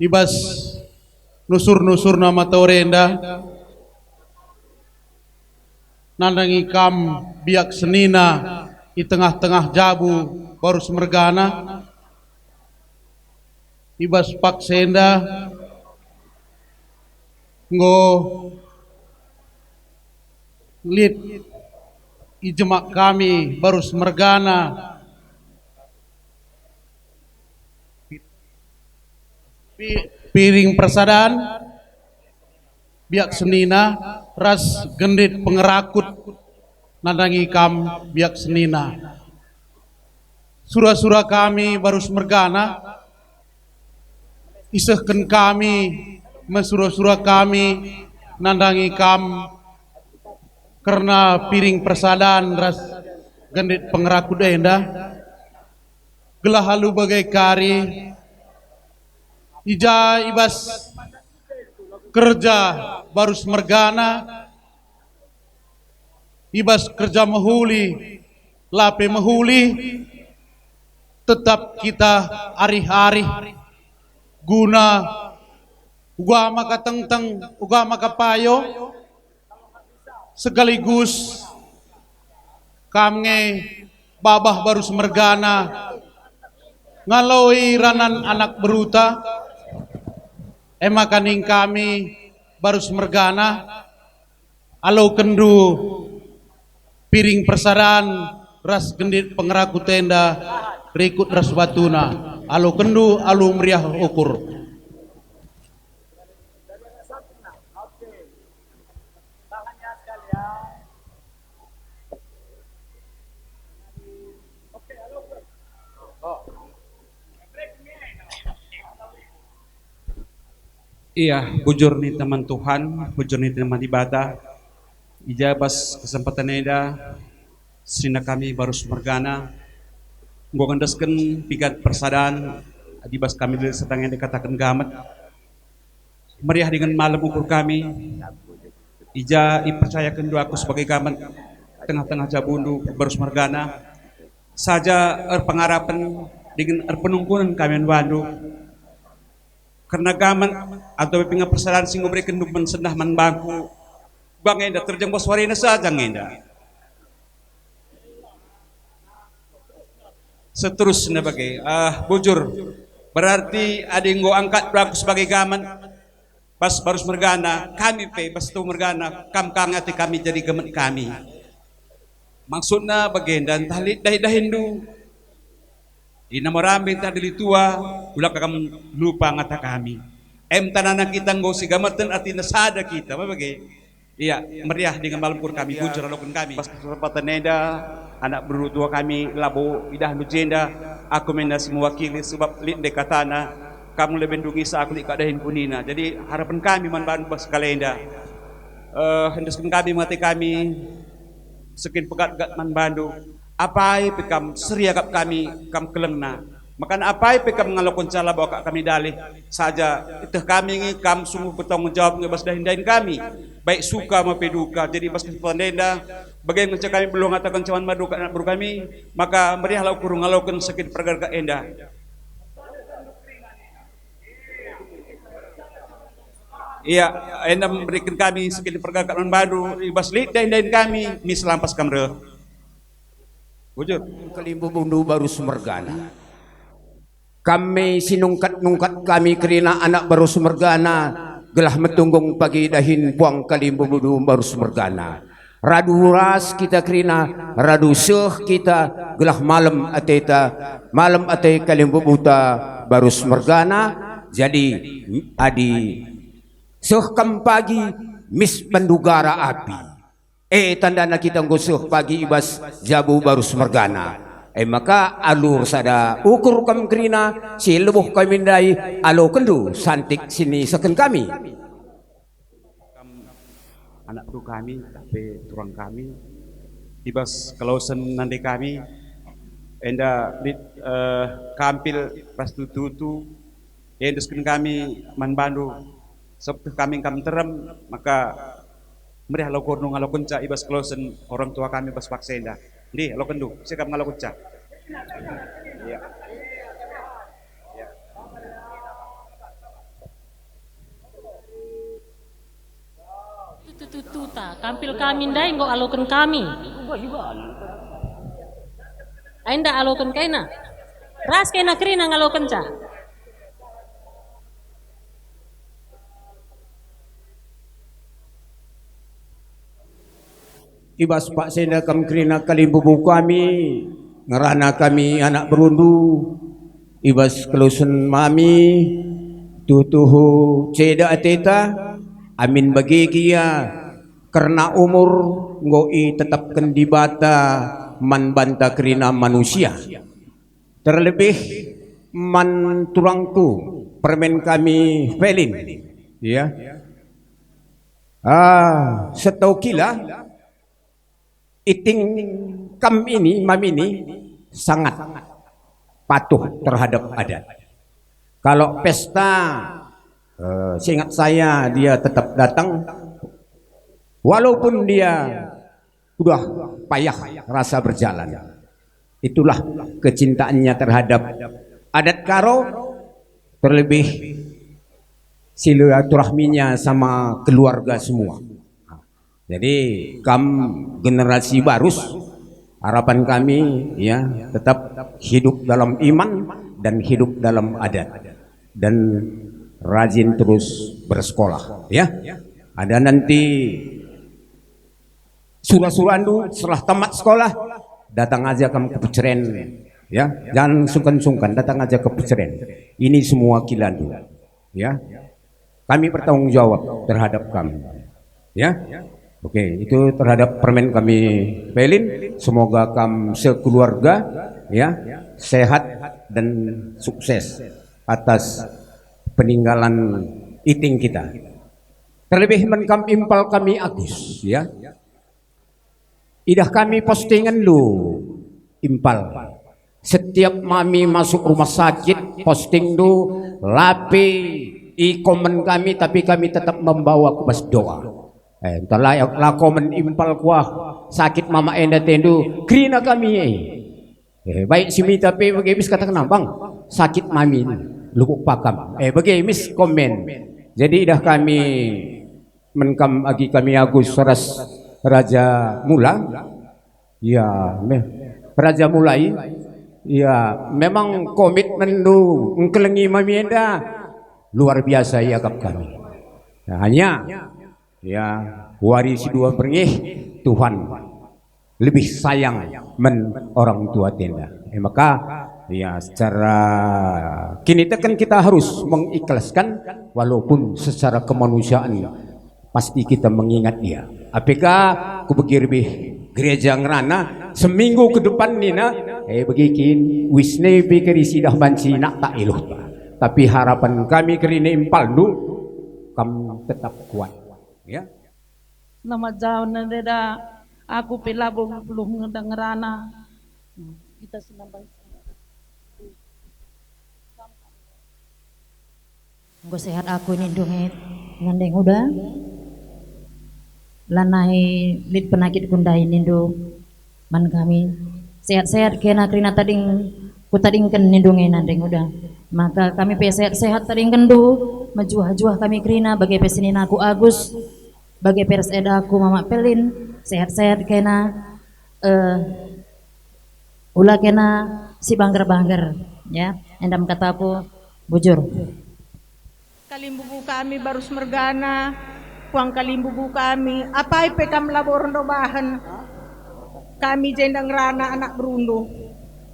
ibas nusur-nusur nama torenda nandang ikam biak senina di tengah-tengah jabu baru semergana ibas pak senda ngo lid ijemak kami baru semergana piring persadaan biak senina ras gendit pengerakut nandangi kam biak senina surah-surah kami baru semergana isehken kami mesurah-surah kami nandangi kam karena piring persadaan ras gendit pengerakut enda gelah halu bagai kari ija ibas kerja baru semergana ibas kerja mahuli lape mahuli tetap kita ari-ari guna uga maka tengteng uga maka payo sekaligus kami babah baru semergana ngaloi ranan anak beruta emakaning kami baru semergana alo kendu piring persaran ras gendit pengeraku tenda rikut ras batuna alo kendu alo meriah ukur Iya, bujur nih teman Tuhan, bujur nih teman ibadah. Ijabas kesempatan eda, sina kami baru semergana. Gua ngandaskan pikat persadaan, adibas kami setang yang dikatakan gamet. Meriah dengan malam ukur kami. Ija ipercayakan dua aku sebagai gamet tengah-tengah jabundu baru semergana. Saja pengharapan dengan penungkunan kami Bandung. Karena gaman atau pinga persalahan sing memberikan duman sendah man bangku bang enda terjang bos warina saja enda seterusnya bagai bujur berarti ada yang go angkat beraku sebagai gaman pas baru mergana kami pe pas tu mergana kam ati kami jadi gaman kami maksudnya bagian dan talit dahindu ina marami tadi tua ulah kamu lupa ngata kami tanana kita nggo sigamatan ati nasada kita bagai iya meriah dengan malam kur kami bujur alokun kami pas kesempatan neda anak berdua kami labo idah nujenda aku menda semua wakili sebab lid dekatana kamu lebih dungi sa aku dikadahin punina jadi harapan kami man bas kalenda hendaskan kami mati kami sekin pegat gat man bandu apai pekam seriagap kami kam kelengna makan apai pekam ngalokon cala bawa kami dalih saja itu kami ngi kam sungguh bertanggung jawab ngebas dahin kami baik suka maupun duka jadi pas kesempatan bagaimana kami belum ngatakan cawan madu anak baru kami maka meriahlah ukur ngalokon sakit pergarga enda iya enda memberikan kami sakit pergarga baru ibas lid dahin kami mislampas kamre bujur Kalimbu bundu baru semergana kami sinungkat-nungkat kami kerina anak baru semergana gelah metunggung pagi dahin buang kalimbu bundu baru semergana radu ras kita kerina radu seh kita gelah malam ate kalimbu buta baru semergana jadi adi seh kam pagi mis pendugara api tanda na kita ngusuh pagi ibas jabu baru semergana maka alur sada ukur kam krina si lebuh kami dai alo kendu santik sini seken kami anak tu kami tapi turang kami ibas kalau sen nanti kami enda kampil pas tutu endeskan kami man bandu sebab kami kam terem maka meriah lo korno ngalo kunca ibas klosen orang tua kami bas paksenda di lo kendu sikap ngalo kunca iya tuta kampil kami ndai nggo alokan kami ainda alokan kaina ras kaina krina ngalokan ca Ibas Pak Senda kam krina kalimbubu kami ngerana kami anak berundu ibas kelusun mami tutuhu ceda ateta amin bagi kia karena umur ngoi tetapkan di bata man banta krina manusia terlebih man turangku permen kami felin ya setahu kila iting kam ini mam ini sangat patuh terhadap adat. Kalau pesta seingat saya dia tetap datang walaupun dia udah payah rasa berjalan. Itulah kecintaannya terhadap adat Karo, terlebih silaturahminya sama keluarga semua. Jadi generasi barus harapan kami ya tetap hidup dalam iman dan hidup dalam adat dan rajin terus bersekolah ya. Ada nanti surah-surandu setelah tamat sekolah datang aja kamu ke Peceren ya, jangan sungkan-sungkan, datang aja ke Peceren. Ini semua kilandu ya. Kami bertanggung jawab terhadap kamu ya. Oke, itu terhadap permen kami pelin. Semoga kamu sekeluarga ya sehat dan sukses atas peninggalan iting kita. Terlebih menkam impal kami Agus ya. Idah kami postingan lu impal. Setiap mami masuk rumah sakit posting lu lapi komen kami, tapi kami tetap membawa kubas doa. Entahlah la komen impal kuah sakit mama enda tendu krina kami baik si Mita pe bagi mis katakan bang sakit mami lukuk pakam bagi komen. Jadi dah kami menkam agi kami Agus Ras Raja Mula ya Raja Mulai ya memang komitmen lu ngkelengi mami enda luar biasa ya kami hanya ya warisi dua pernah Tuhan lebih sayang orang tua tenda maka ya secara kini kan kita harus mengikhlaskan walaupun secara kemanusiaan pasti kita mengingat dia apakah aku lebih gereja ngerana seminggu ke depan nina begikin wisne pikir sidah banci nak tak iluh tapi harapan kami kerina impal du kamu tetap kuat ya. Nama jauh nada aku pelabung belum ngedengerana kita senang gue sehat aku ini donget ngandeng udah lanai lid penakit kundai nindo man kami sehat-sehat kena krina tading ku tadingken nindunge nandeng udah maka kami pe sehat-sehat tadingken du majuah-juah kami krina bagai pesinin aku Agus bagai pers edaku mama pelin sehat-sehat kena ulah kena si bangger-bangger ya endam kataku bujur kalimbubu kami baru semergana kuang kalimbubu kami apa ipe kam laborondo bahan kami jendang rana anak berundu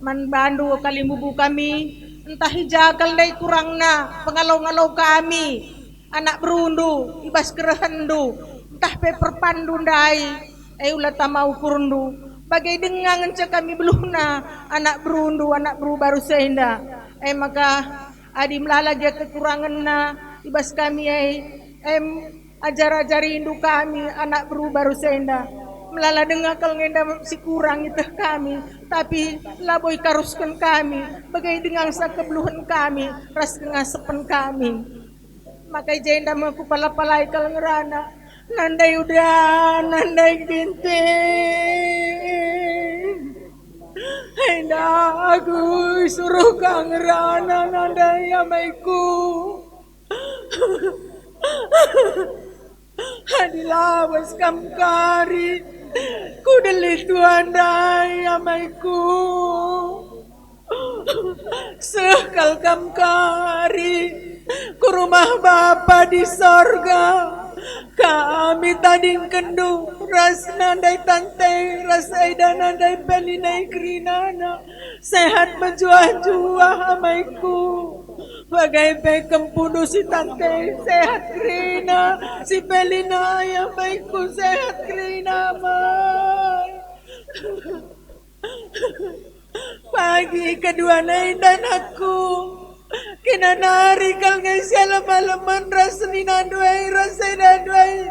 man bandu kalimbubu kami entah hijakal dai kurangna pengalau-ngalau kami anak berundu ibas kerehendu entah paper pandu ndai ulah tamau kurundu bagai dengangan cek kami beluhna anak berundu anak beru baru senda maka adi melalaja kekurangan na ibas kami ajar-ajari indu kami anak beru baru senda melala dengar kalau ngenda si kurang itu kami tapi laboy karuskan kami bagai dengan sakebluhan kami ras kengasepan kami makai jenda maku pala-palai kalau ngerana nandai udah nandai ginting hendak aku suruh kang ngerana nandai amaiku Hadilawas kam kari, kudalituan dai amaiku. Sekal kam kari, ku rumah Bapa di sorga. Kami tading kendu, ras nandai tante, ras aida nandai pelinai krinana. Sehat menjuah-juah amaiku. Bagai pekem puno si tante, sehat krina. Si pelina amaiku, sehat krina mai. Pagi kedua nain dan aku kinanari kal ngay siya lamalaman rasni na duay rasay na duay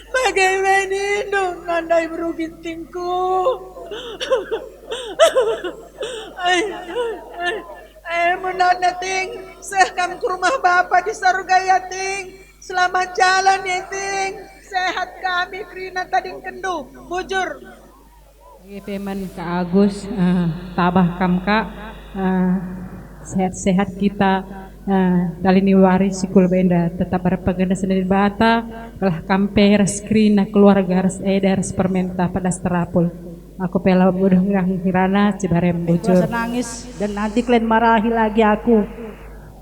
bagay menino nanday beruginting ko ay muna nating sekam ke rumah Bapa di surga ya ting. Selamat jalan ya ting, sehat kami krina tading kendu bujur. Peman Kak Agus, tabah kamka, sehat-sehat kita, dalini waris sikul benda tetap berpeganda sendiri bata, kalah kampe ras krina keluarga ras eda ras permenta pada terapul. Aku pela bodoh ngang hirana cibarem bocor. Nangis dan nanti kalian marahi lagi aku.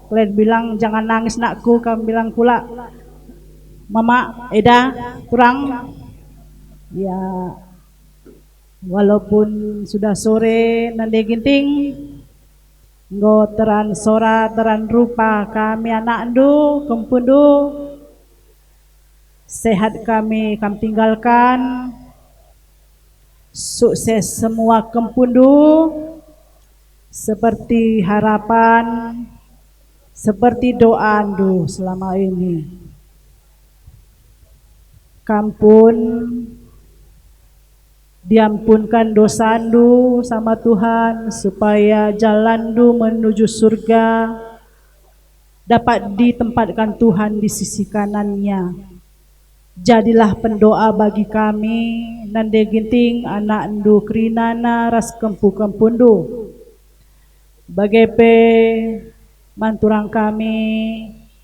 Kalian bilang jangan nangis nakku, kamu bilang pula Mama Eda kurang. Ya walaupun sudah sore nande ginting nggo teran sora teran rupa kami anak ndu kempundu sehat kami tinggalkan sukses semua kempundu seperti harapan seperti doa ndu selama ini kampun diampunkan dosandu sama Tuhan supaya jalandu menuju surga dapat ditempatkan Tuhan di sisi kanannya. Jadilah pendoa bagi kami nande ginting anak ndu krinana ras kempu-kempundu. Bagepe manturang kami,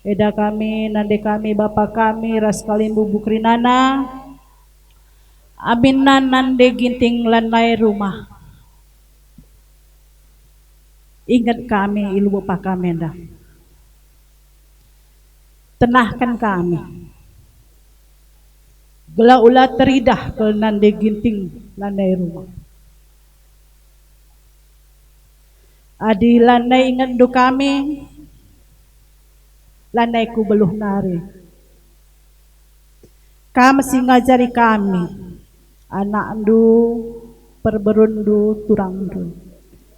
eda kami, nande kami, bapa kami ras kalimbu bukrinana. Aminan nande ginting lanai rumah. Ingat kami ilu bapa kami dah. Tenahkan kami. Gela ulah teridah ke nande ginting lanai rumah. Adi lanai ingat du kami. Lanai ku beluh nari. Kamu mesti ngajari kami. Anak ndu perberundu turang ndu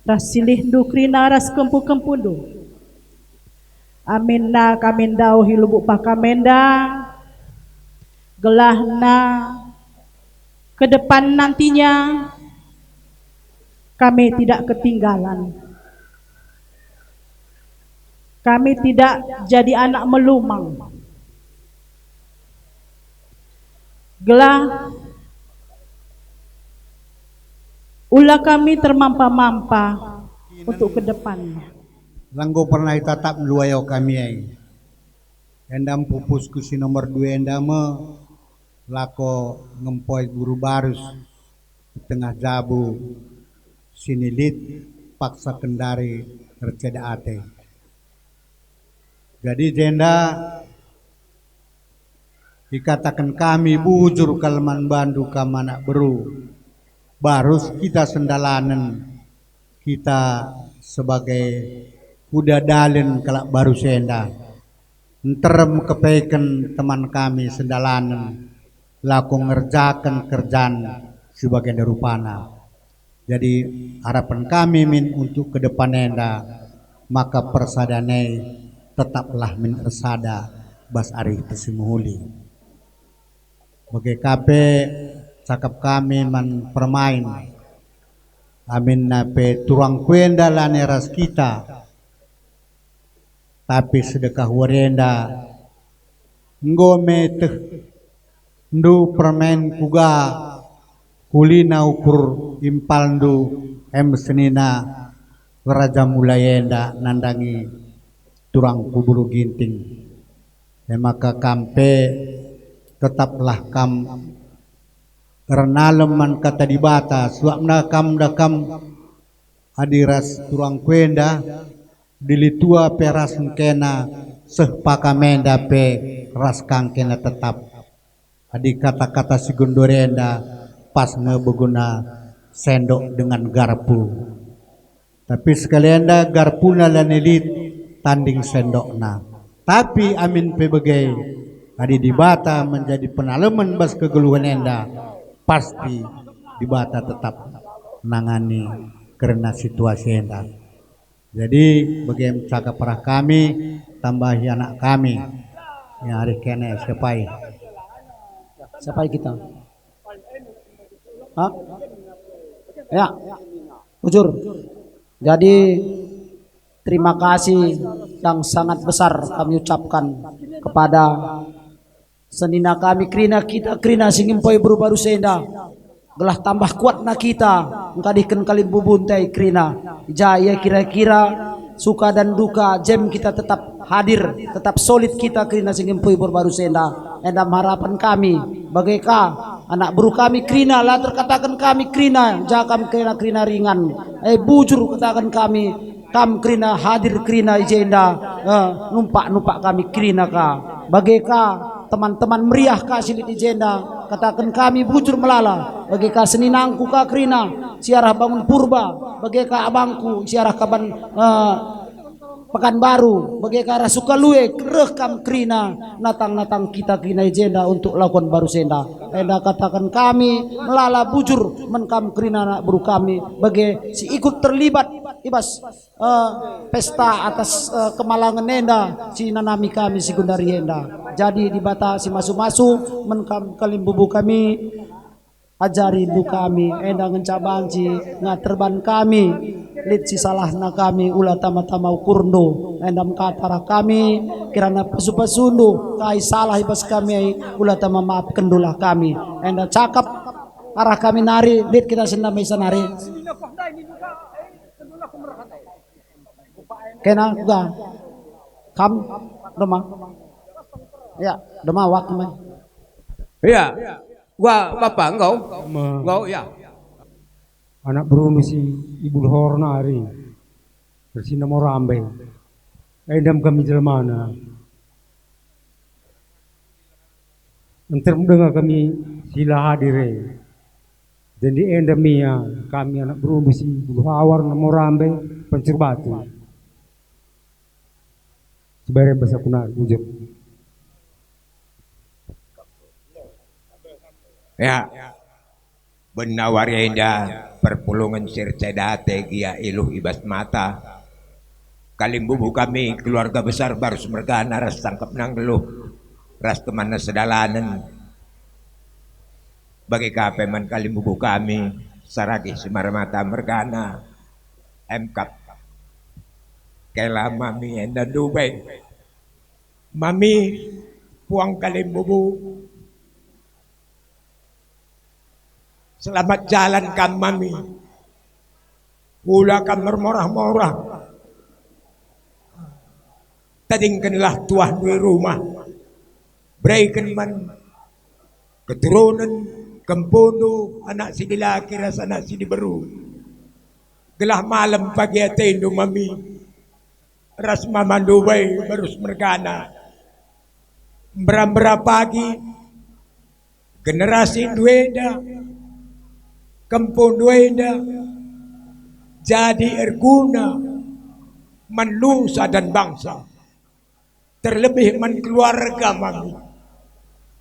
rasilih ndu krina ras kempu-kempu ndu aminna kamendau hilubuk pakamenda gelahna ke depan nantinya kami tidak ketinggalan, kami tidak jadi anak melumang gelah ulah kami termampa-mampa untuk ke depannya. Langgo pernah itatap luayo kami ay. Endam pupusku si nomor 2 endama lako ngempoi guru barus di tengah jabu sinilit paksa kendari terceda ate. Jadi jenda dikatakan kami bujur kalman bandu kamanak beru. Barus kita sendalanan kita sebagai kuda dalen kalak baru senda enterem kepeken teman kami sendalanan laku ngerjakan kerjaan sebagai derupana. Jadi harapan kami min untuk ke depan enda maka persadanai tetaplah min ersada bas ari tesimuhuli bagi kape cakap kami man permain amin nape turang kuenda laneras kita tapi sedekah warenda ngome teh ndu permen kuga kulina ukur impal ndu senina raja mulayenda nandangi turang kuburu ginting maka kampe tetaplah kam renaleman kata di bata suapna kam dakam adiras turang kwenda dilitua peras kena sehpakamenda pe ras kangkena tetap adi kata-kata si gondorenda pas ngebeguna sendok dengan garpu tapi sekalian dah garpuna lan elit tanding sendokna tapi amin pe begai adi di bata menjadi penaleman bas kegeluhan enda pasti di bata tetap nangani karena situasi enda. Jadi bagaimana cakap perah kami tambahi anak kami yang hari kene sepai kita. Hah? Ya, jujur. Jadi terima kasih yang sangat besar kami ucapkan kepada senina kami krina singimpoi baru senda gelah tambah kuat na kita ngkadikan kali bubuntai krina jaya kira-kira suka dan duka jem kita tetap hadir tetap solid kita krina singimpoi baru senda endam harapan kami bagaika anak buru kami krina lah terkatakan kami krina jakam krina ringan bujur katakan kami kam krina hadir krina ijenda numpak kami krina ka bagaika teman-teman meriah kasih di jenda katakan kami bujur melala bagaikan seninangku ka krina siarah bangun purba bagaikan abangku siarah kaban Pekanbaru bagaikan rasuka luwe rekam krina natang kita krina jenda untuk lakukan baru senda enda katakan kami melala bujur menkam krina anak buru kami bagai si ikut terlibat ibas pesta atas kemalangan enda si nanami kami si gundari enda jadi dibatasi masu menkam kalimbubu kami ajari du kami enda ngencabanci ngaterban kami lit si salahna kami ulah tama-tama ukurndo endam katara kami kirana pasu-pasundu kai salah ibas kami ulah tama maafkan dulah kami enda cakap arah kami nari lit kita sendam bisa nari kena juga kam doma ya doma waktu mah ya gua bapak engkau ya anak Bruno si ibu horna hari bersina morambe endam kami jelmana enter mendengar kami sila hadire jadi endamia kami anak Bruno si ibu hawar morambe Pancur Batu sebarang bahasa kuna bujur ya benawari indah perpulungan sircedate gia iluh ibas mata kalimbubu kami keluarga besar baru semergana ras tangkap nang geluh ras teman sedalanan bagi kapeman kalimbubu kami saragi semarmata mergana emkap kela mami enda Dubai mami puang kalimbubu selamat jalan kam mami pula kam mermorah-morah tadingkanlah tuah di rumah berikan man keturunan kempondo anak si dilaki ras anak si diberu gelah malam pagi atendo mami ras mama Dubai baru mergana beram-beram pagi generasi dueda kampung duenda jadi erguna manusia dan bangsa terlebih man keluarga mami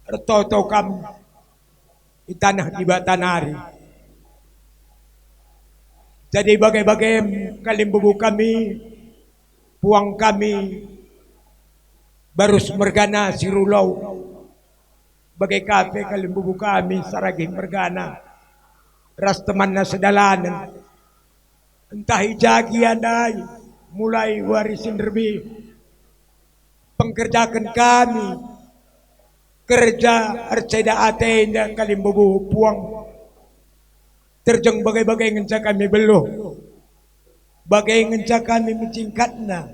retoto kami di tanah di Batanari jadi bagai-bagai kalimbubu kami puang kami baru mergana sirulau bagai kafe kalimbubu kami saragi mergana ras temanna sedalanan entah ijagi andai mulai warisin derbi pengkerjakan kami kerja arceda atenda kalimbubu puang terjeng bagai-bagai ngenca kami beluh bagai ngenca kami mencingkatna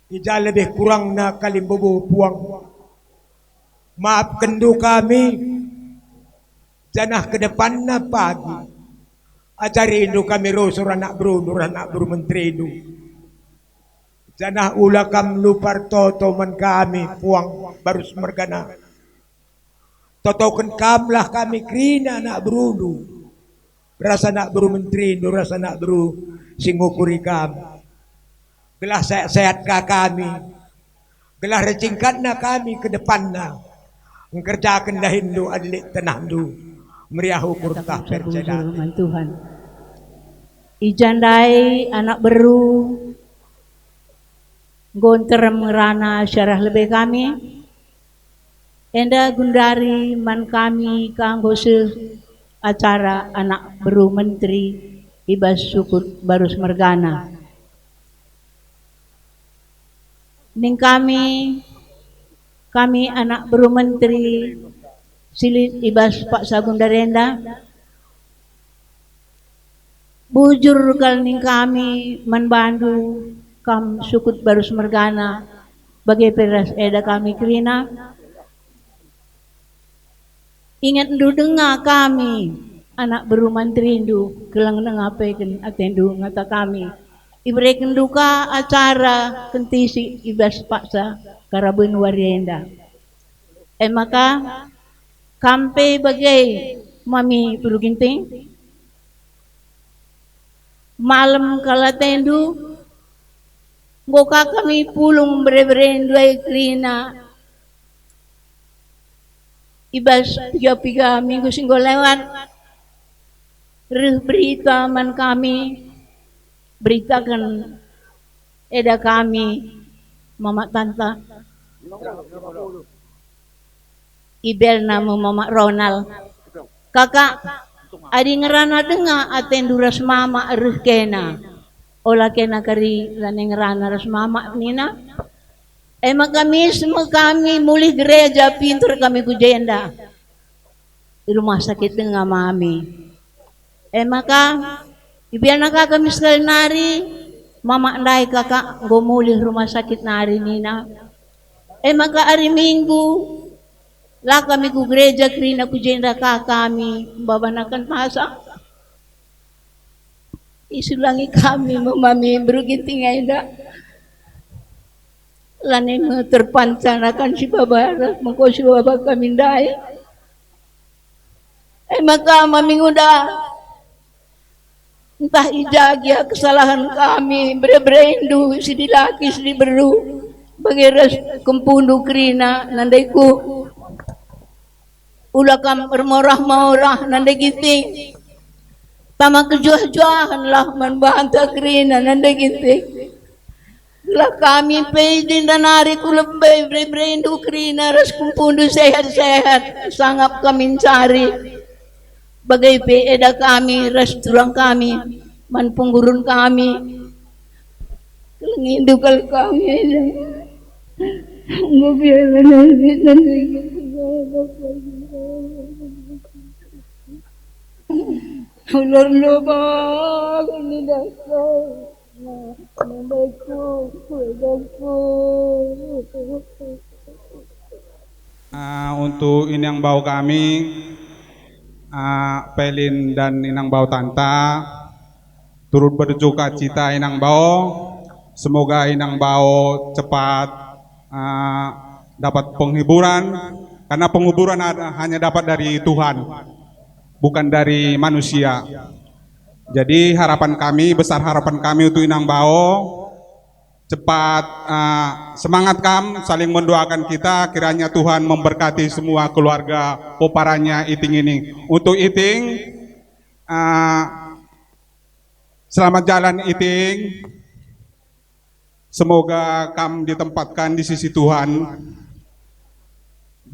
ija lebih kurangna kalimbubu puang Maafkan du kami. Janah ke depanna pagi. Ajarin du kami rosur anak bru menteri du. Janah ula kam lupar toto man kami puang Barus Mergana. Totokan kamlah kami krina anak berudu. Rasa nak beru menteri du, rasa nak beru singukuri kami. Gelah sehat-sehat kami. Gelah recingkatna kami ke depanna. Mengerjakan dahindu adlik tenahdu. Meriah ukur tak percaya Tuhan. Ijandai anak beru gonter merana syarah lebih kami. Enda gundari man kami kanggo acara anak beru menteri Ibas Sukut Barus Mergana. Ning kami anak beru menteri Silit Ibas Pak Sagung Darenda. Bujur kal ning kami manbandu kam Sukut Barus Mergana bagai peras eda kami krina. Ingat ndu dengar kami anak beru menteri ndu kelang nengapekan atendu ngata kami. Ibreken duka acara kentisi Ibas Paksa Karabun Warienda. Maka kampe bagai mami beruginting malam kala tendu ngoka kami pulung bre-brendu ay krina Ibas piga-piga minggu singgo lewat berita man kami beritakan eda kami mama tanta Ibel nama Mama Ronald. Kakak, adi ngerana dengar aten duras mama eruh kena. Ola kena kari lane ngerana ras mama nina. Emang kami semua kami mulih gereja pintur kami kujenda. Di rumah sakit dengan mami. Maka ibian kakak kami sekali nari. Mama ndai kakak go mulih rumah sakit nari nina. Maka hari Minggu lah kami ku gereja krina ku jenda kami babanakan masa isulangi kami memami berugiting aida lane terpancanakan si babara mengko si baba kami ndai maka mami udah entah ijagia kesalahan kami bre-brendu si dilaki si beru bagi ras kempundu krina nandaiku ulah kam bermorah-morah nanda giting tama kejuah-juahan lah manbanta krina nanda giting lah kami pede danari kulembay bre-brendu krina ras kumpundu sehat-sehat sangap kami cari bagai peeda kami ras turang kami man penggurun kami kelengindukal kami ngobialan nanti ular lubang ini dasar untuk inang bau kami Pelin dan inang bau Tanta turut berduka cita inang bau, semoga inang bau cepat dapat penghiburan karena penghiburan hanya dapat dari Tuhan bukan dari manusia. Jadi harapan kami, besar harapan kami untuk inang bau cepat semangat kam, saling mendoakan kita kiranya Tuhan memberkati semua keluarga poparannya Iting ini. Untuk Iting selamat jalan Iting, semoga kam ditempatkan di sisi Tuhan.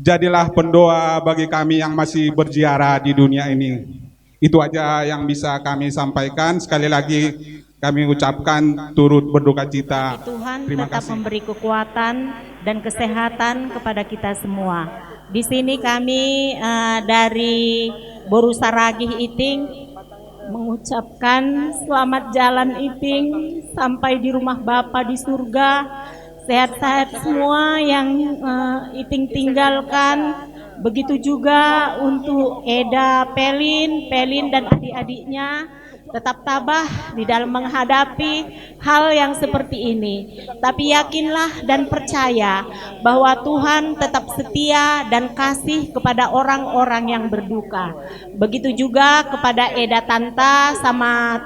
Jadilah pendoa bagi kami yang masih berziarah di dunia ini. Itu aja yang bisa kami sampaikan. Sekali lagi kami ucapkan turut berduka cita. Tuhan Terima tetap kasih. memberi kekuatan dan kesehatan kepada kita semua. Di sini kami dari Boru Saragih Iting mengucapkan selamat jalan Iting sampai di rumah Bapa di surga. sehat-sehat semua yang Iting tinggalkan. Begitu juga untuk Eda, Pelin dan adik-adiknya. Tetap tabah di dalam menghadapi hal yang seperti ini. Tapi yakinlah dan percaya bahwa Tuhan tetap setia dan kasih kepada orang-orang yang berduka. Begitu juga kepada Eda Tanta sama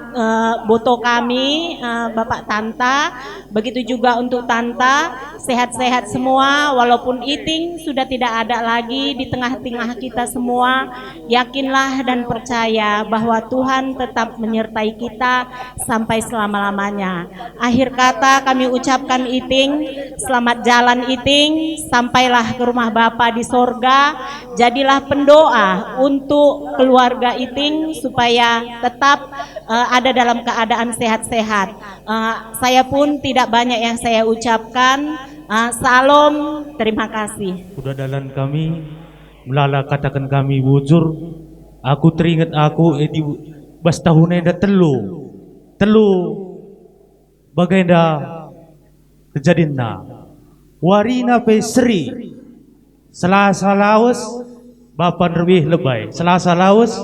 boto kami, Bapak Tanta. Begitu juga untuk Tanta, sehat-sehat semua walaupun Iting sudah tidak ada lagi di tengah-tengah kita semua. Yakinlah dan percaya bahwa Tuhan tetap menyertai kita sampai selama-lamanya. Akhir kata kami ucapkan Iting, selamat jalan Iting, sampailah ke rumah Bapa di sorga. Jadilah pendoa untuk keluarga Iting supaya tetap ada dalam keadaan sehat-sehat. Saya pun tidak banyak yang saya ucapkan. Salam, terima kasih. Udah dalam kami, melala katakan kami bujur. Aku teringat aku di bas tahun eda telu bagainda kejadianna warina pe seri Selasa lawas bapan lebih lebay Selasa lawas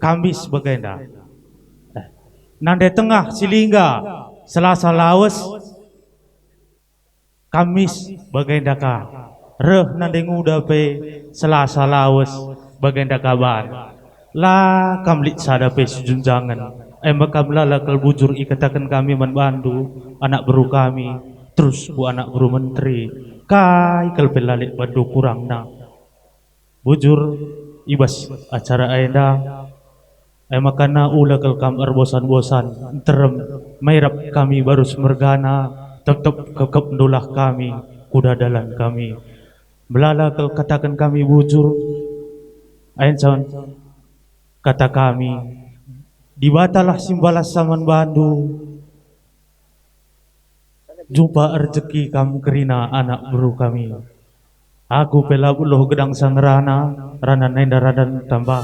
Kamis bagainda nande tengah silingga Selasa lawas Kamis bagainda ka reh nande nguda pe Selasa lawas bagainda kaban la kamlit sada pe sujunjangan makam lala kal bujur ikatakan kami manbandu anak beru kami terus bu anak beru menteri kai kal pelalik bandu kurang na bujur ibas acara aenda makana ula kal kam bosan-bosan terem mairap kami baru semergana tetap kekep ndulah kami kuda dalan kami belala kal katakan kami bujur ain sawan kata kami, dibatalah simbalas saman bandu, jumpa rezeki kamu kerina anak beru kami. Aku pelabuluh gedang sang rana nenda radan tambah.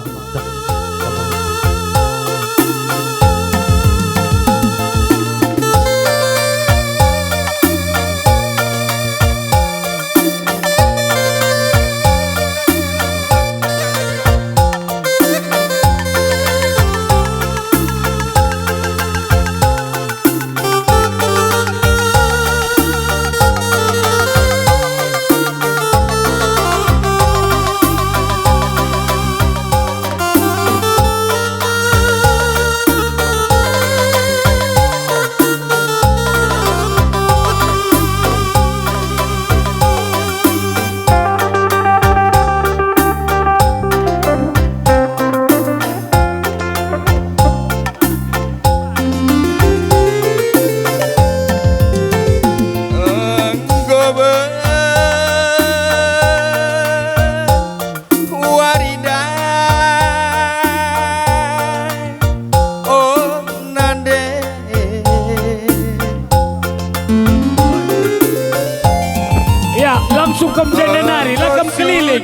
Langsung ke menari, lakam keliling,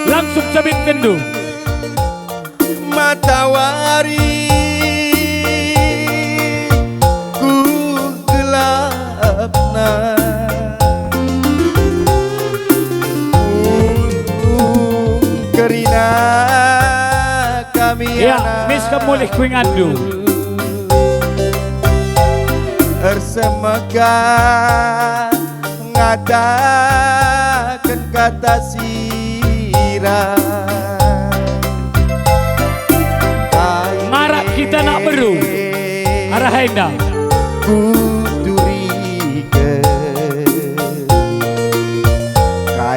langsung cabit kendu. Matahari ku gelapna kerina kami ya, mis kemulih kuingandu ersemeka ngadakan kata sirah marak kita nak beru arah hendak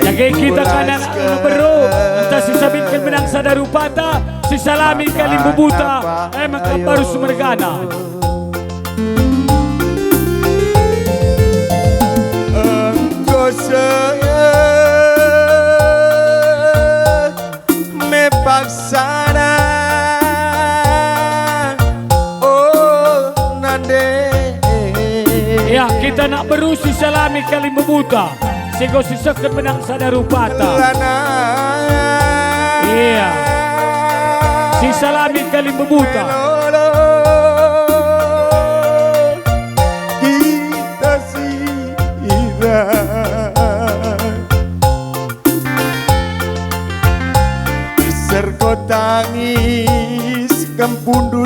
jaga kita kadang beru entah sisa bikin menang sadarupata sisa lami kali bubuta emang baru sumergana me paksana oh nande ya kita nak berusi salami kali membuta sego sisakan menang sadarupata iya si salami kali membuta kita sira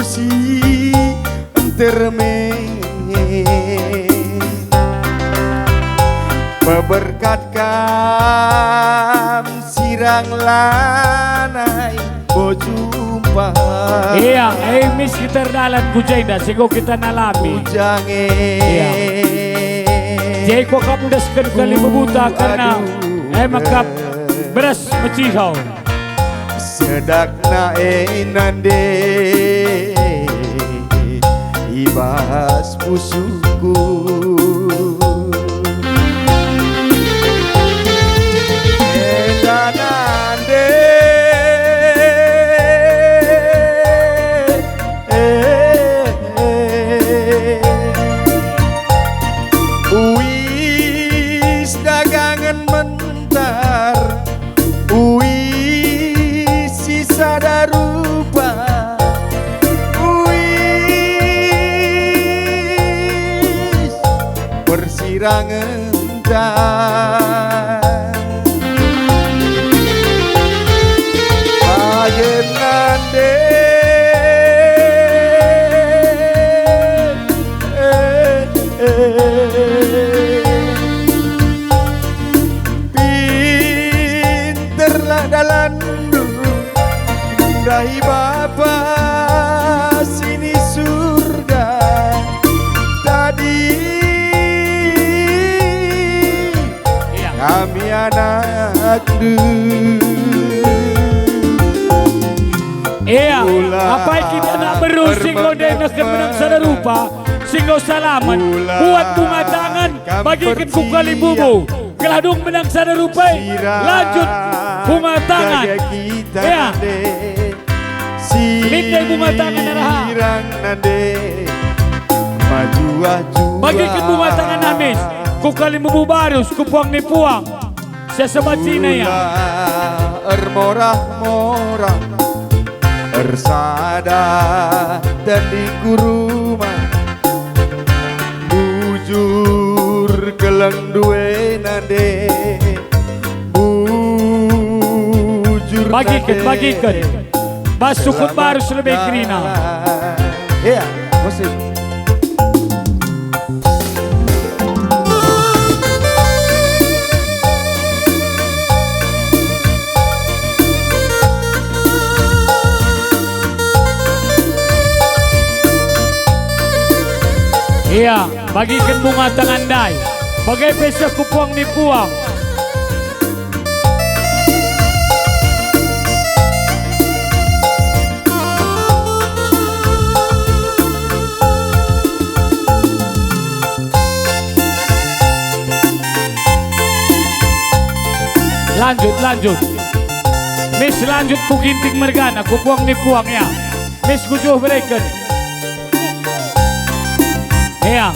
si terme Berkat kam sirang lanai bojumpa. Iya, mis kita dalan kujaida sego kita nalami. Jange. Iya. Jadi kok kamu udah sekali buta karena makap beras macihau. Sedak nande ibas pusuku. Pinterlah dalam dari Bapa sini surga tadi kami anak Iya, apa kita nak berusing kau denas ke menang rupa singgo salaman buat bunga tangan bagikan ku kali bubu geladung menang rupa lanjut bunga tangan ya lindai bunga tangan araha bagikan bunga tangan amis ku kali bubu barus ku puang ni puang saya sebat sini ya ermorah-morah ersada dan di kuruma bujur keleng duwe nade bujur bagikan basukut baru lebih kerina iya musik Iya, bagikan bunga tangan dai. Bagai pesa kupuang ni puang. Lanjut. Miss lanjut ku ginting mergana, kupuang ni puang ya. Miss kujuh berikan. Iya.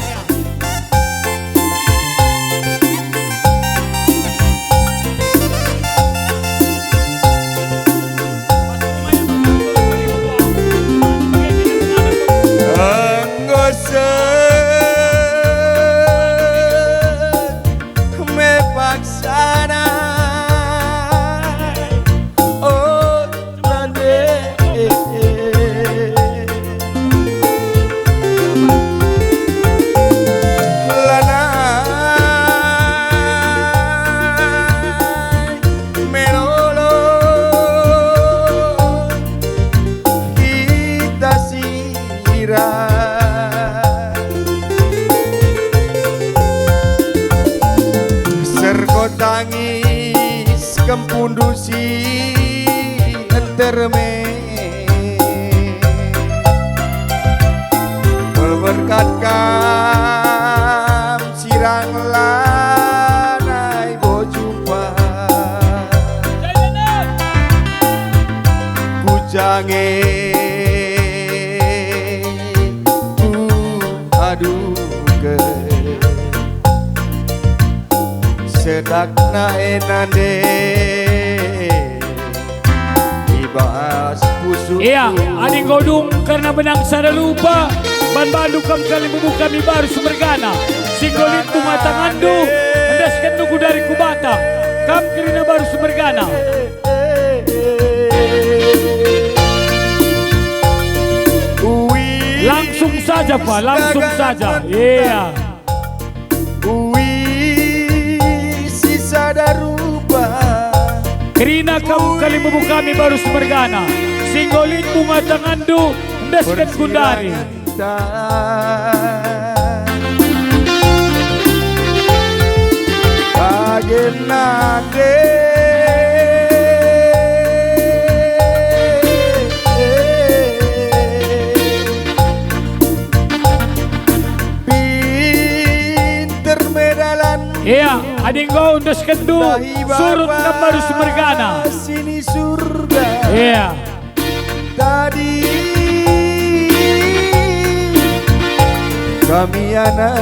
Tangis kempundusi enterme berberkatkan sirang lanai bojumpa kujange ku aduh ke sedak naenande ibas pusuk. Iya, ading godung karena benang sada lupa ban bandu kam kali bubu kami baru sumergana singgolit bunga tangandu hendaskan nunggu dari kubata kam kirina baru sumergana saja Pak, langsung saja. Iya. Sisa daruba Kerina kamu Kalimubu kami baru Sumergana. Singgolin bunga tangandu, endaskan kundari. Bagenade pinter medalan. Iya, ading kau endaskan du, surut kamu baru Sumergana. Sini surga. Iya. Tadi kami anak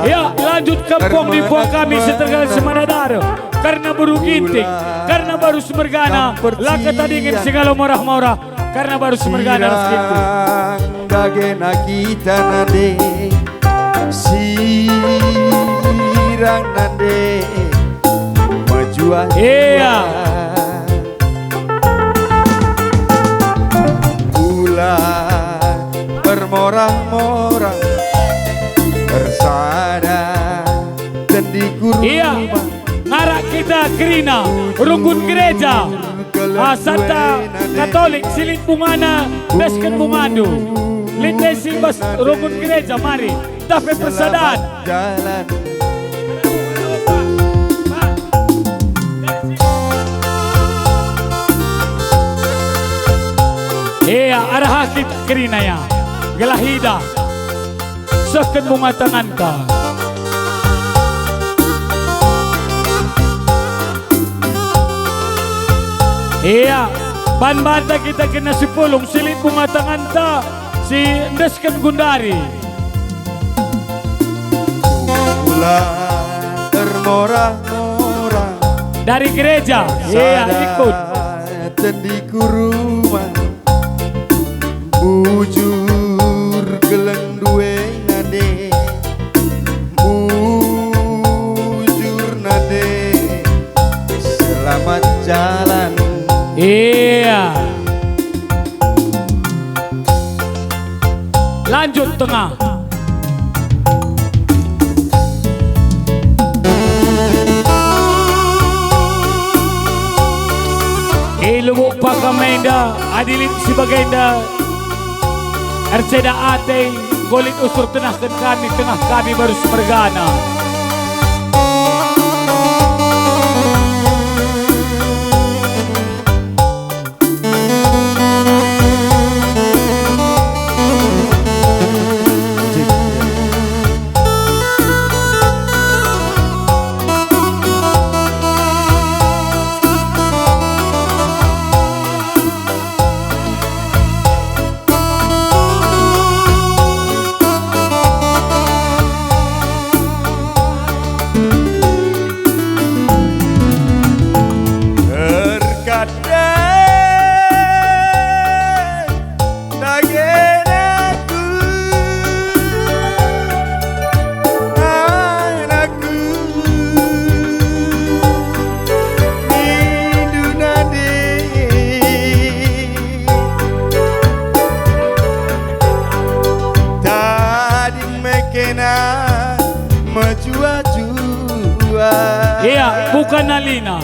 ya, lanjut kampung di puang kami setelah Semanadaro. Karena baru ginting, karena baru Sumergana, laka tadi ingin segala morah-morah. Karena baru Sumergana harus gitu. Gagena kita nade, sirang nade, majuan. Iya. Bulan bermorang-morang bersada dan di kurung. Iya, ngarak kita Kerina, runggun gereja, Santa Katolik, silit bungana, besken bungadu, lintesi bas runggun gereja, mari, tapi persadaan. Jalan. Iya, arah kita Kerina ya, gelahida, seken bunga tangan ka. Iya, ban-banta kita kena si pulung, silit bunga tangan ta, si endeskan gundari. Bulan termorah-morah dari gereja, iya ikut. Dan di kurungan bujur geleng duwe nade, bujur nade, selamat jalan. Iya. Lanjut tengah. Ilmu pakamenda, adilin si bagenda. Erceda ate, golit usur tengah kami baru Sumergana. Iya, bukan Alina.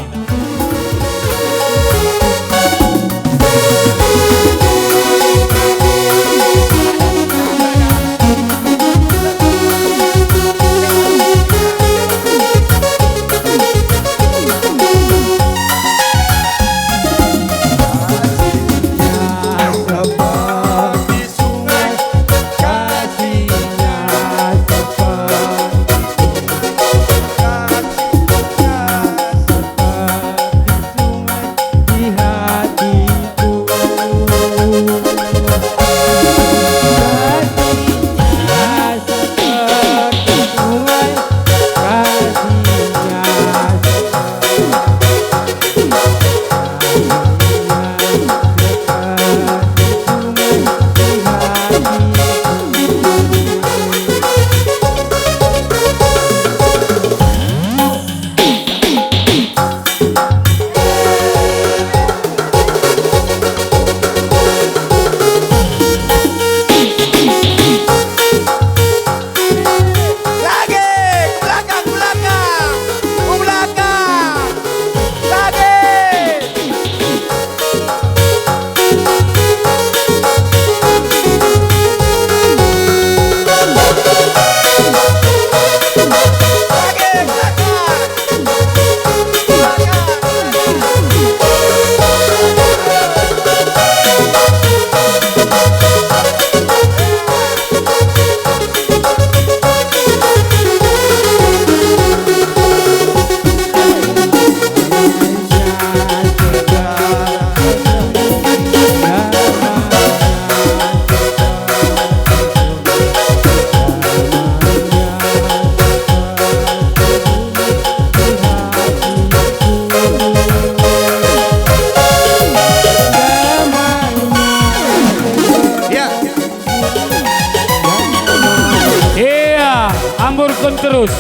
semburkan terus.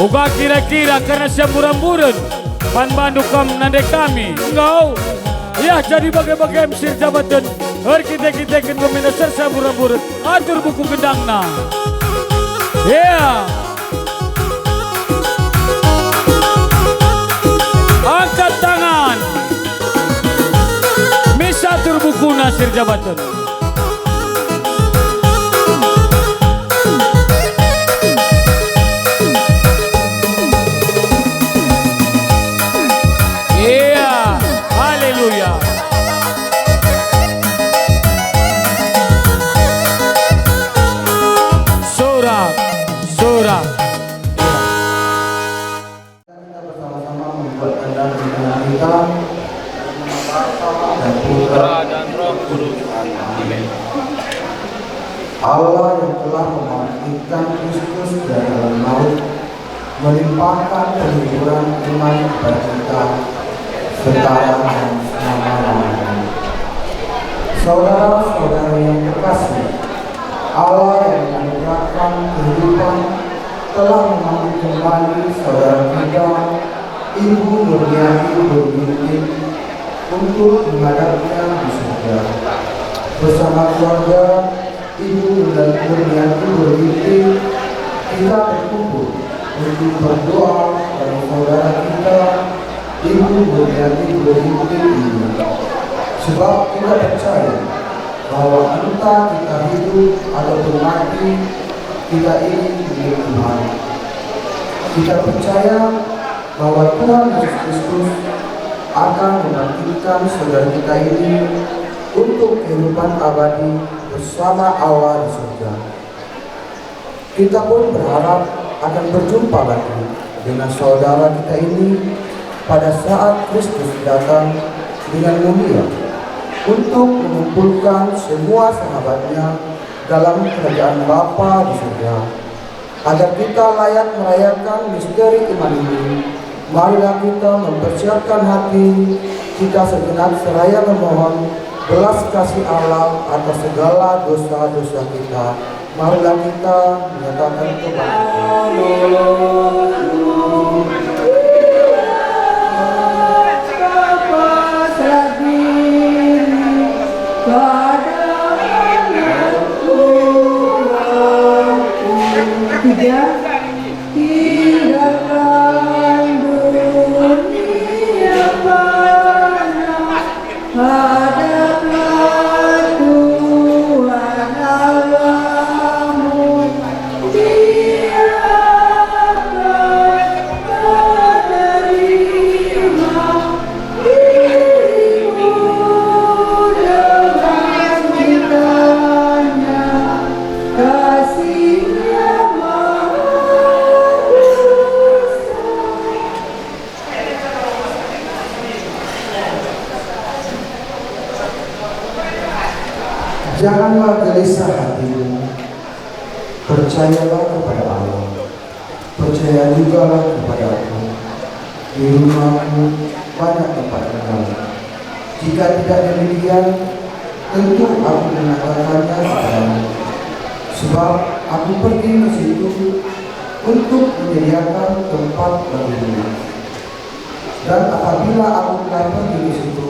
Uga kira-kira karena semburan-buran pan bandu kam nande kami. Engkau ya jadi bagai-bagai mesir jabatan. Har kita kan peminasar semburan-buran. Atur buku gendangna. Ya. Angkat tangan. Misatur buku nasir jabatan. Iya, haleluya. Sorak. Membuat kendang di tengah kita dan Putra dan Roh Kudus. Amin. Allah yang telah membangkitkan Kristus dari dalam maut melimpahkan penghiburan iman kepada kita sekarang dan selama-lamanya. Saudara-saudara yang terkasih, Allah yang menganugerahkan kehidupan telah mengambil kembali saudara kita Ibu Nurmiati Burginting untuk menghadapnya di surga. Bersama keluarga Ibu Nurmiati Burginting kita berkumpul untuk berdoa bagi saudara kita Ibu Nurmiati Burginting ini. Sebab kita percaya bahwa entah kita hidup ataupun mati, kita ini milik Tuhan. Kita percaya bahwa Tuhan Yesus Kristus akan membangkitkan saudara kita ini untuk kehidupan abadi bersama Allah di surga. Kita pun berharap akan berjumpa lagi dengan saudara kita ini pada saat Kristus datang dengan mulia untuk mengumpulkan semua sahabatnya dalam kerajaan Bapa di surga. Agar kita layak merayakan misteri iman ini, marilah kita mempersiapkan hati kita sejenak seraya memohon belas kasih Allah atas segala dosa-dosa kita. Marilah kita menyatakan kebangkitan. Tinggalkan dunia fana, hadaplah Tuhan Allahmu. Dia akan menerima dirimu dengan cintanya, kasihnya Janganlah gelisah hatimu, percayalah kepada Allah, percaya jugalah kepada Aku. Di rumahku banyak tempat tinggal. Jika tidak demikian, tentu Aku mengatakannya kepadamu. Sebab Aku pergi ke situ untuk menyediakan tempat bagimu. Dan apabila Aku telah pergi ke situ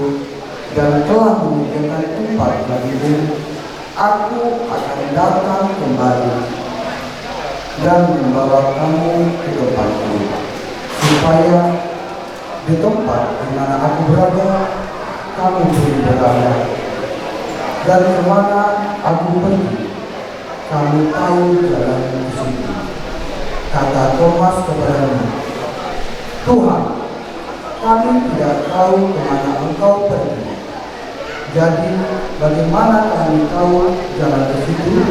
dan telah menyediakan tempat bagimu, Aku akan datang kembali dan membawa kamu ke tempatku, supaya di tempat di mana Aku berada, kamu pun berada. Dan kemana Aku pergi, kamu tahu jalan ke situ. Kata Thomas kepadanya, Tuhan, kami tidak tahu kemana Engkau pergi. Jadi bagaimana kami tahu jalan ke situ?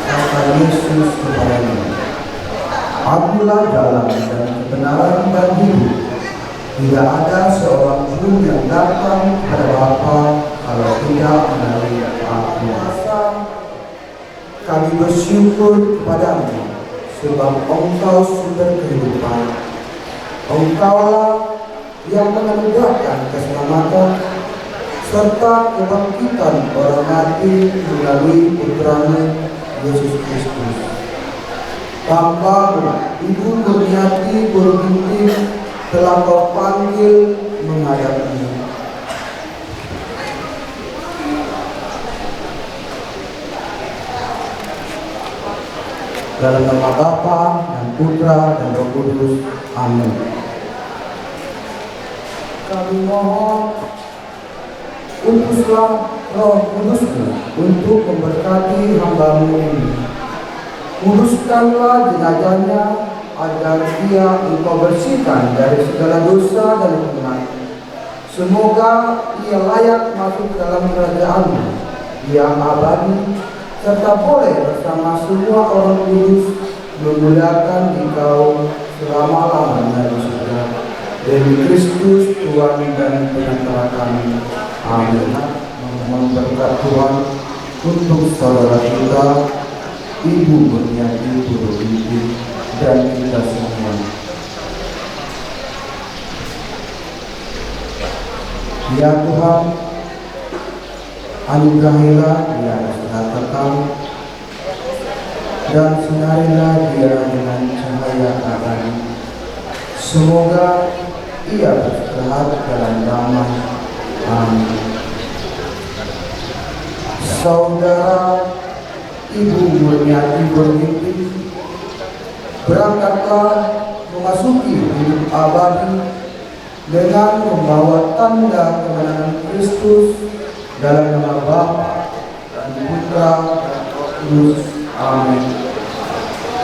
Kata Yesus kepadanya, Akulah jalan dan kebenaran dan hidup. Tidak ada seorang pun yang datang kepada Bapa kalau tidak melalui Aku. Kami bersyukur kepadamu, sebab Engkau sumber kehidupan. Engkaulah yang menganugerahkan keselamatan serta kebangkitan orang mati melalui Putra-Mu Yesus Kristus. Tambah Ibu Kurniati Burbinting telah kau panggil menghadap ini. Dalam nama Bapa dan Putra dan Roh Kudus. Amin. Kami mohon utuslah Roh Kudus-Mu untuk memberkati hamba-Mu ini. Kuduskanlah jenazahnya agar dia Engkau bersihkan dari segala dosa dan hikmat. Semoga ia layak masuk dalam kerajaan-Mu yang abadi, serta boleh bersama semua orang kudus memuliakan Engkau selama-lamanya di surga. Demi Kristus Tuhan dan Penyantara kami. Amin. Memohon berkat Tuhan untuk saudara kita, Ibu Kurniati Burbinting, dan kita semua. Ya Tuhan, anugerahilah dia sehat kekal dan sinarilah dia dengan cahaya abadi. Semoga ia beristirahat dalam damai. Amin. Saudara Ibu Kurniati Burbinting, berangkatlah memasuki hidup abadi dengan membawa tanda kemenangan Kristus dalam nama Bapa dan Putra dan Roh Kudus. Amin.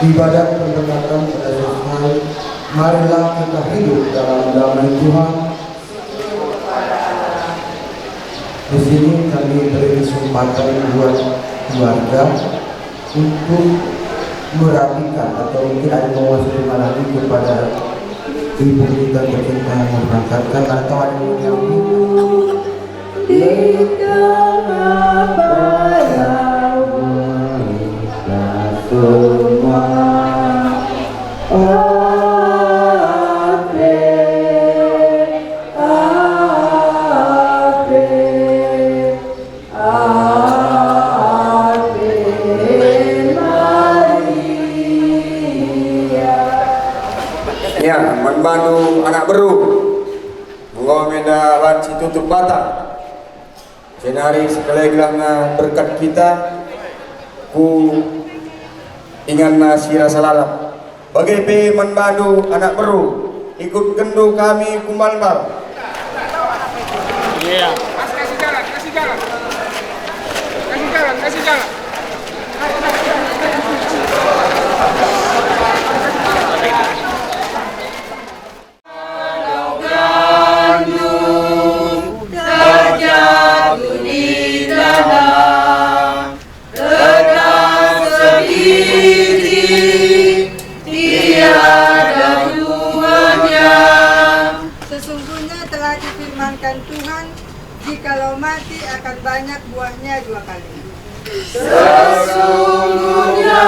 Ibadat pemberkatan sudah selesai. Marilah kita hidup dalam damai Tuhan. Di sini kami beri kesempatan buat keluarga untuk merapikan atau mungkin ada mewakili lagi kepada ibu kita tercinta yang memberangkatkan atau ada yang Ya, membantu anak beru Bunga menda banci tutup bata Jenari sekali gelangna berkat kita Ku ingat nasi rasa lalap Bagi pe membantu anak beru Ikut kendu kami kumbal-bal. Iya. Kasih jalan, kasih jalan. Kasih jalan, kasih jalan. Sesungguhnya telah difirmankan Tuhan, jikalau mati akan banyak buahnya 2 kali. Sesungguhnya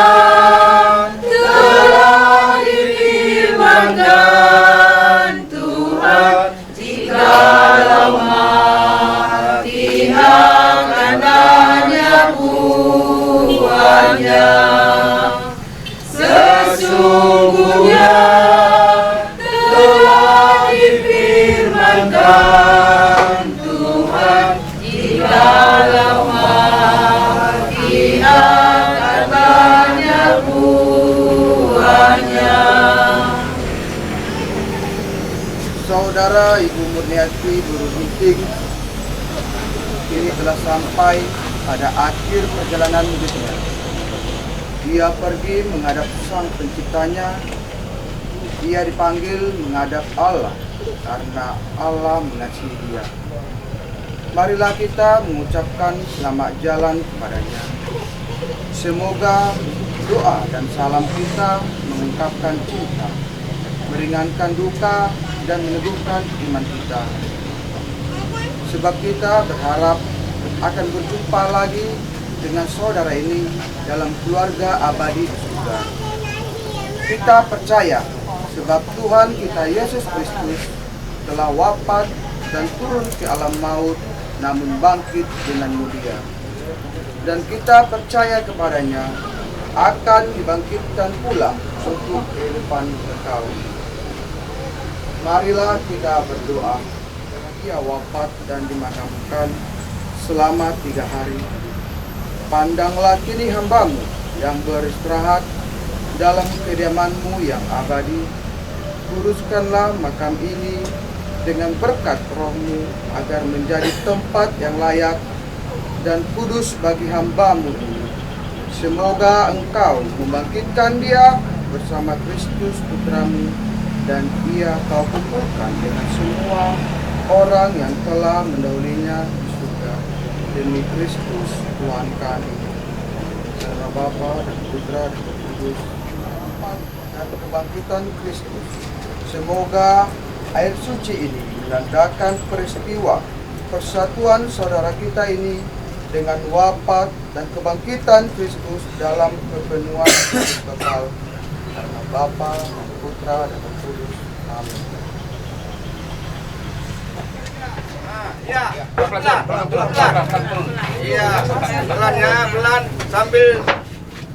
telah difirmankan Tuhan, jikalau mati akan banyak buahnya. Sesungguhnya telah difirmankan Tuhan, jikalau mati akan banyak buahnya. Saudara Ibu Kurniati Burbinting kini telah sampai pada akhir perjalanan hidupnya. Dia pergi menghadap Sang Penciptanya. Dia dipanggil menghadap Allah karena Allah mengasihi dia. Marilah kita mengucapkan selamat jalan kepadanya. Semoga doa dan salam kita mengungkapkan cinta, meringankan duka, dan meneguhkan iman kita. Sebab kita berharap akan berjumpa lagi dengan saudara ini dalam keluarga abadi di surga. Kita percaya sebab Tuhan kita Yesus Kristus telah wafat dan turun ke alam maut, namun bangkit dengan mulia. Dan kita percaya kepadanya akan dibangkitkan pula untuk kehidupan kekal. Marilah kita berdoa. Ia wafat dan dimakamkan selama 3 hari. Pandanglah kini hamba-Mu yang beristirahat dalam kediaman-Mu yang abadi. Kuduskanlah makam ini dengan berkat Roh-Mu agar menjadi tempat yang layak dan kudus bagi hamba-Mu ini. Semoga Engkau membangkitkan dia bersama Kristus Putra-Mu, dan ia Kau kumpulkan dengan semua orang yang telah mendahulinya di surga, demi Kristus Tuhan kami. Karena Bapa dan Putra dan Roh Kudus, dan kebangkitan Kristus. Semoga air suci ini menandakan peristiwa persatuan saudara kita ini dengan wafat dan kebangkitan Kristus dalam kepenuhan hidup kekal. Karena Bapa dan Putra dan Roh Kudus. Amin. Ya, pelan. Iya, pelan ya, pelan sambil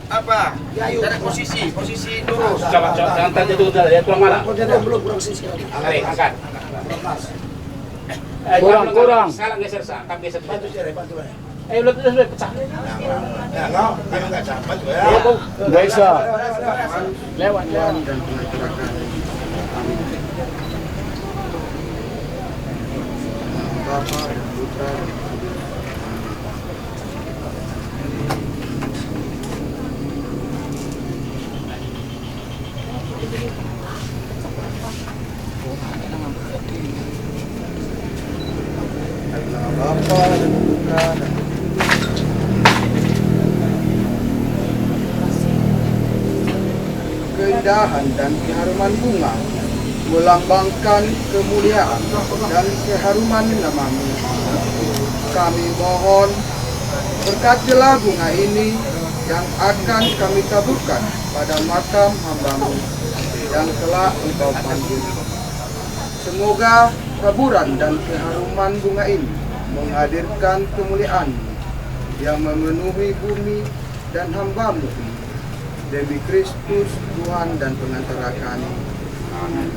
apa? Cari posisi lurus. Jangan tadi dulu ya, tuang malam. Belum posisi lagi. Angkat. Kurang. Sekarang geser, angkat geser. Bantu. Udah pecah. Ya, enggak sampai juga ya. Enggak bisa. Lewat dan pengacarakan. Bapa dan Putra dan Roh Kudus. Karena Bapa dan Putra dan Roh Kudus. Keindahan dan keharuman bunga melambangkan kemuliaan dan keharuman nama-Mu. Kami mohon, berkatilah bunga ini yang akan kami taburkan pada makam hamba-Mu yang telah Engkau panggil. Semoga taburan dan keharuman bunga ini menghadirkan kemuliaan yang memenuhi bumi dan hamba-Mu ini. Demi Kristus Tuhan dan pengantara kami. Amin.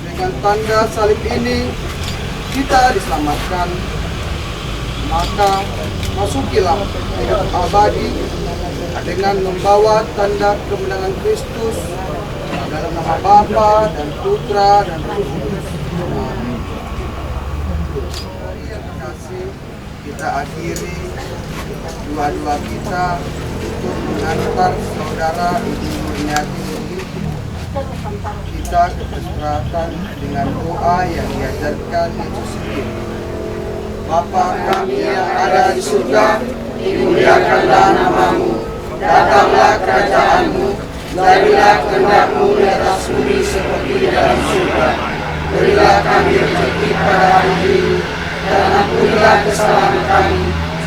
Dengan tanda salib ini kita diselamatkan, maka masukilah hidup abadi dengan membawa tanda kemenangan Kristus dalam nama Bapa dan Putra dan Roh Kudus. Amin. Mari yang terkasih, kita akhiri doa-doa kita untuk mengantar saudara Ibu Nurniati ini. Kita keberseratan dengan doa yang diajarkan Yesus sendiri. Bapa kami yang ada di surga, dimuliakanlah nama-Mu, datanglah kerajaan-Mu, jadilah kehendak-Mu di atas bumi seperti di dalam surga. Berilah kami rezeki pada hari ini, dan ampunilah kesalahan kami,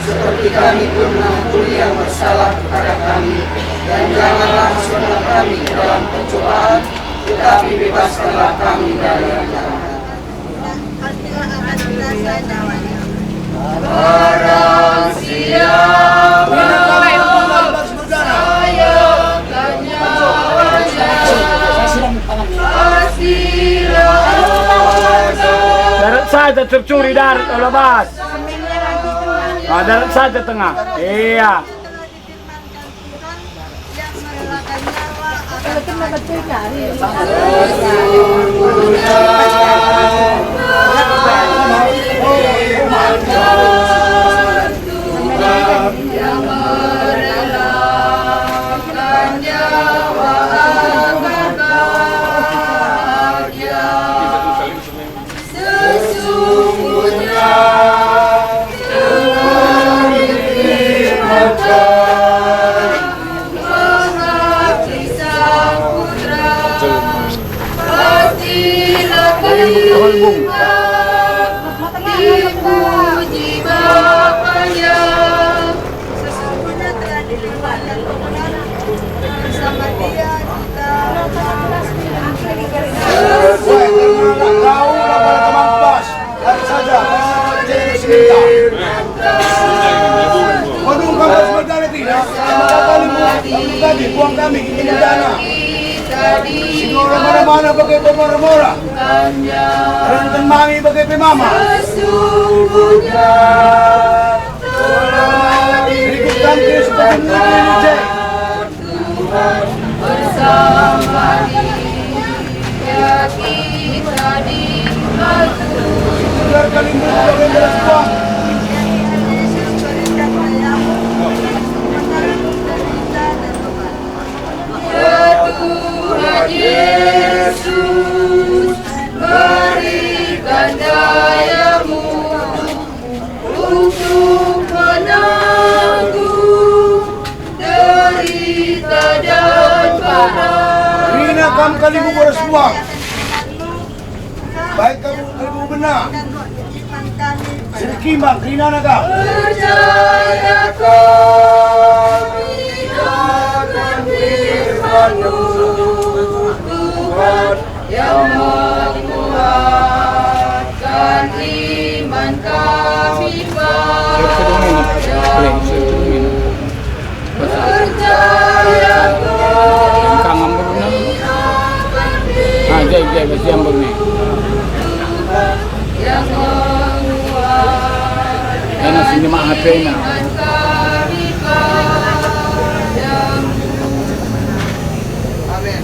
seperti kami pun mengampuni yang bersalah kepada kami. Dan janganlah masukkan kami ke dalam pencobaan, tetapi bebaskanlah kami dari yang jahat. Barang siapa sayangkan nyawanya, Darat saja tercuri darat oleh Mas. Nah, darat saja tengah. Iya. yang merelakan nyawa agar bahagia. Sesungguhnya Tuhan difirmankan mengabdi Sang Putra, pastilah kita dipuji Kodong kamu sementara tidak, kali tadi buang kami di dana. Sinora mana-mana pakai pemora-mora, renten mami pakai pemama. Sesungguhnya telah Ikutkan Kristus Tuhan bersama dia kita dibantu. Saudara kali ini bagian beras buang. Ya Tuhan Yesus, berikan daya-Mu untuk menanggung derita dan bahaya. Rina kamu kali ini beras buang. Baik kamu benar. Sedikit Rina naga. Percaya kami akan firman-Mu, Tuhan yang menguatkan iman kami padamu. Percaya kami akan firman-Mu, Tuhan yang menguatkan iman kami padamu. Amin.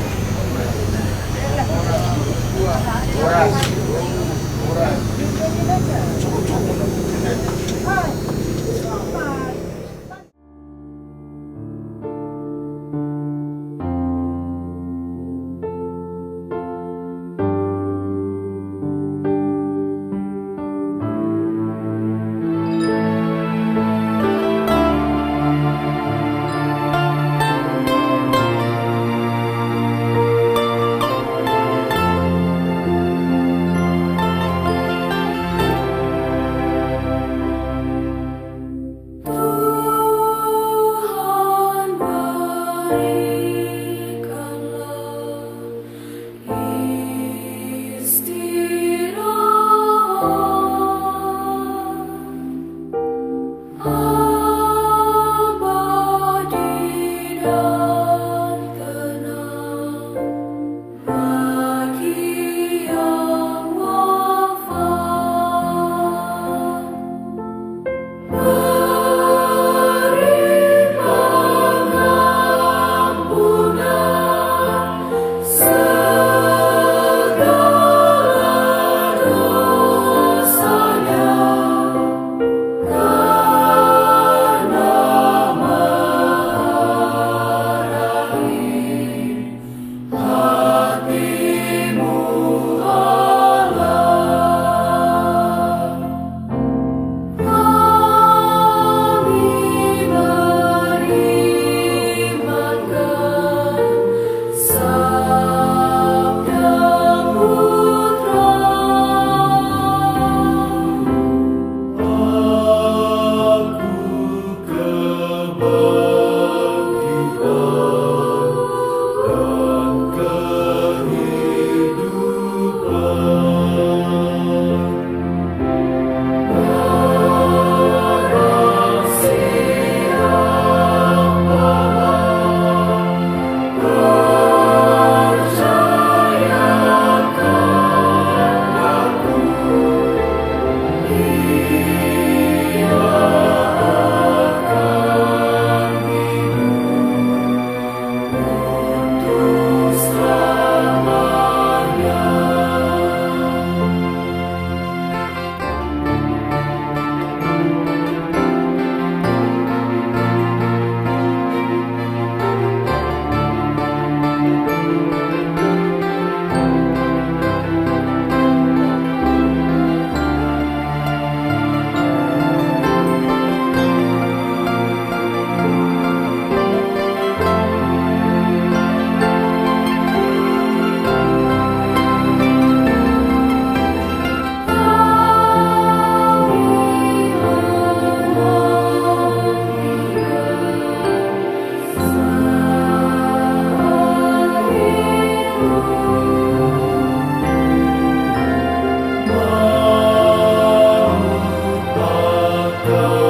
Ku